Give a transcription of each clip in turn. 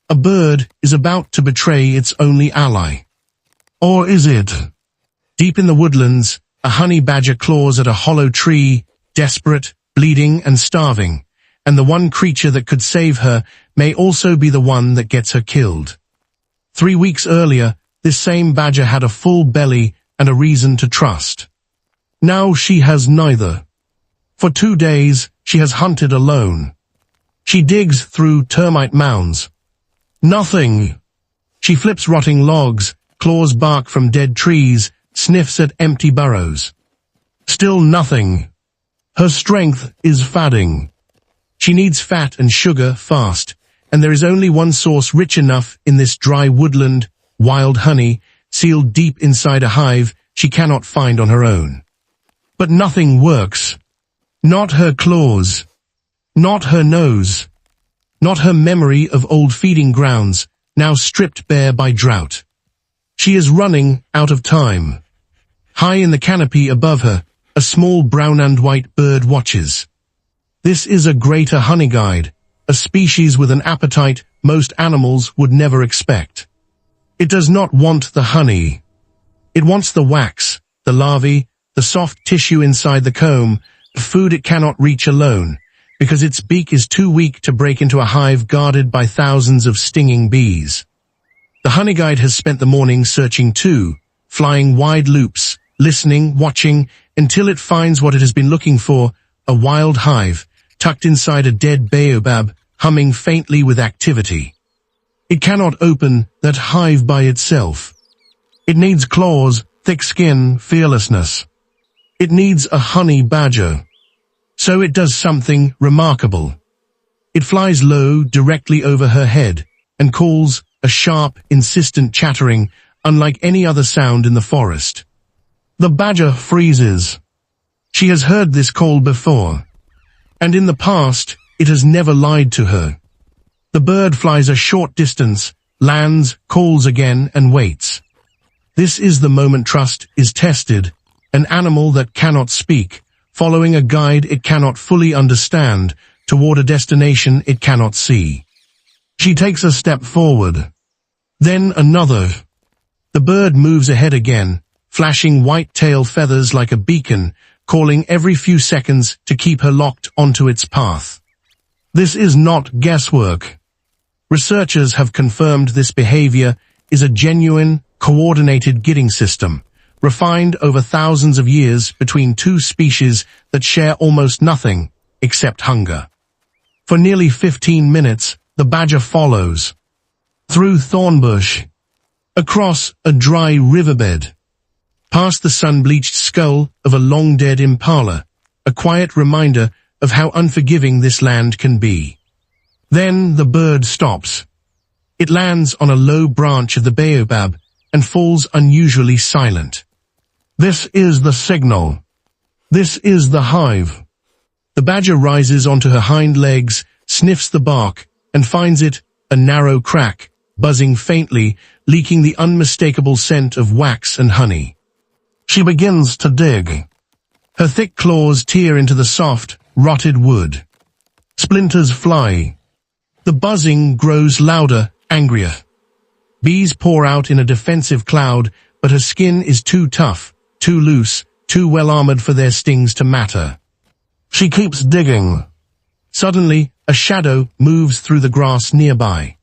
A bird is about to betray its only ally. Or is it? Deep in the woodlands, a honey badger claws at a hollow tree, desperate, bleeding and starving, and the one creature that could save her may also be the one that gets her killed. 3 weeks earlier, this same badger had a full belly and a reason to trust. Now she has neither. For 2 days, she has hunted alone. She digs through termite mounds. Nothing. She flips rotting logs, claws bark from dead trees, sniffs at empty burrows. Still nothing. Her strength is fading. She needs fat and sugar fast, and there is only one source rich enough in this dry woodland, wild honey, sealed deep inside a hive she cannot find on her own. But nothing works. Not her claws. Not her nose. Not her memory of old feeding grounds, now stripped bare by drought. She is running out of time. High in the canopy above her, a small brown and white bird watches. This is a greater honeyguide, a species with an appetite most animals would never expect. It does not want the honey. It wants the wax, the larvae, the soft tissue inside the comb, the food it cannot reach alone, because its beak is too weak to break into a hive guarded by thousands of stinging bees. The honeyguide has spent the morning searching too, flying wide loops, listening, watching, until it finds what it has been looking for, a wild hive, tucked inside a dead baobab, humming faintly with activity. It cannot open that hive by itself. It needs claws, thick skin, fearlessness. It needs a honey badger. So it does something remarkable. It flies low directly over her head and calls, a sharp, insistent chattering, unlike any other sound in the forest. The badger freezes. She has heard this call before. And in the past, it has never lied to her. The bird flies a short distance, lands, calls again, and waits. This is the moment trust is tested, an animal that cannot speak, following a guide it cannot fully understand, toward a destination it cannot see. She takes a step forward. Then another. The bird moves ahead again, flashing white tail feathers like a beacon, calling every few seconds to keep her locked onto its path. This is not guesswork. Researchers have confirmed this behavior is a genuine, coordinated gidding system, refined over thousands of years between two species that share almost nothing except hunger. For nearly 15 minutes, the badger follows. Through thornbush. Across a dry riverbed. Past the sun-bleached skull of a long-dead impala, a quiet reminder of how unforgiving this land can be. Then the bird stops. It lands on a low branch of the baobab and falls unusually silent. This is the signal. This is the hive. The badger rises onto her hind legs, sniffs the bark, and finds it, a narrow crack, buzzing faintly, leaking the unmistakable scent of wax and honey. She begins to dig. Her thick claws tear into the soft, rotted wood. Splinters fly. The buzzing grows louder, angrier. Bees pour out in a defensive cloud, but her skin is too tough, too loose, too well-armored for their stings to matter. She keeps digging. Suddenly, a shadow moves through the grass nearby.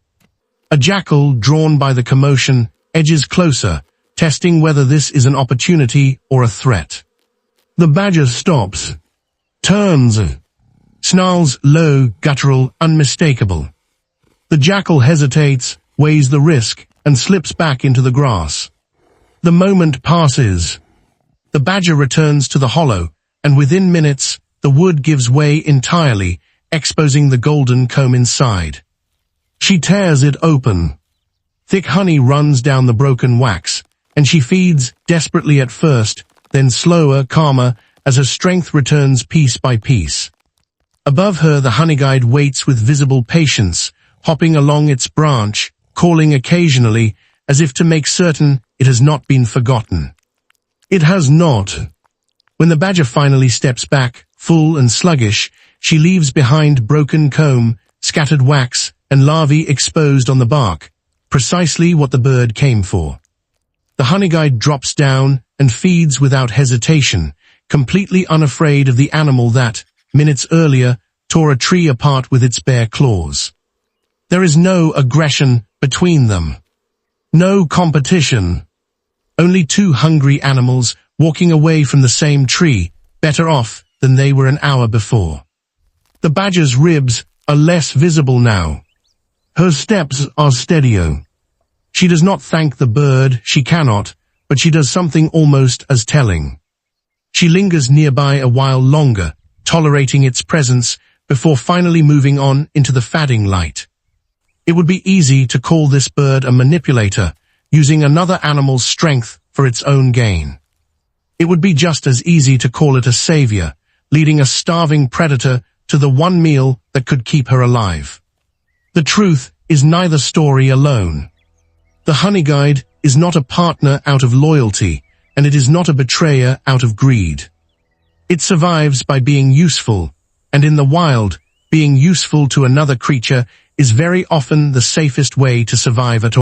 A jackal, drawn by the commotion, edges closer, testing whether this is an opportunity or a threat. The badger stops, turns, snarls low, guttural, unmistakable. The jackal hesitates, weighs the risk, and slips back into the grass. The moment passes. The badger returns to the hollow, and within minutes, the wood gives way entirely, exposing the golden comb inside. She tears it open. Thick honey runs down the broken wax, and she feeds, desperately at first, then slower, calmer, as her strength returns piece by piece. Above her, the honeyguide waits with visible patience, hopping along its branch, calling occasionally, as if to make certain it has not been forgotten. It has not. When the badger finally steps back, full and sluggish, she leaves behind broken comb, scattered wax, and larvae exposed on the bark, precisely what the bird came for. The honeyguide drops down and feeds without hesitation, completely unafraid of the animal that, minutes earlier, tore a tree apart with its bare claws. There is no aggression between them. No competition. Only two hungry animals walking away from the same tree, better off than they were an hour before. The badger's ribs are less visible now. Her steps are steadier. She does not thank the bird, she cannot, but she does something almost as telling. She lingers nearby a while longer, tolerating its presence, before finally moving on into the fading light. It would be easy to call this bird a manipulator, using another animal's strength for its own gain. It would be just as easy to call it a savior, leading a starving predator to the one meal that could keep her alive. The truth is neither story alone. The honeyguide is not a partner out of loyalty, and it is not a betrayer out of greed. It survives by being useful, and in the wild, being useful to another creature is very often the safest way to survive at all.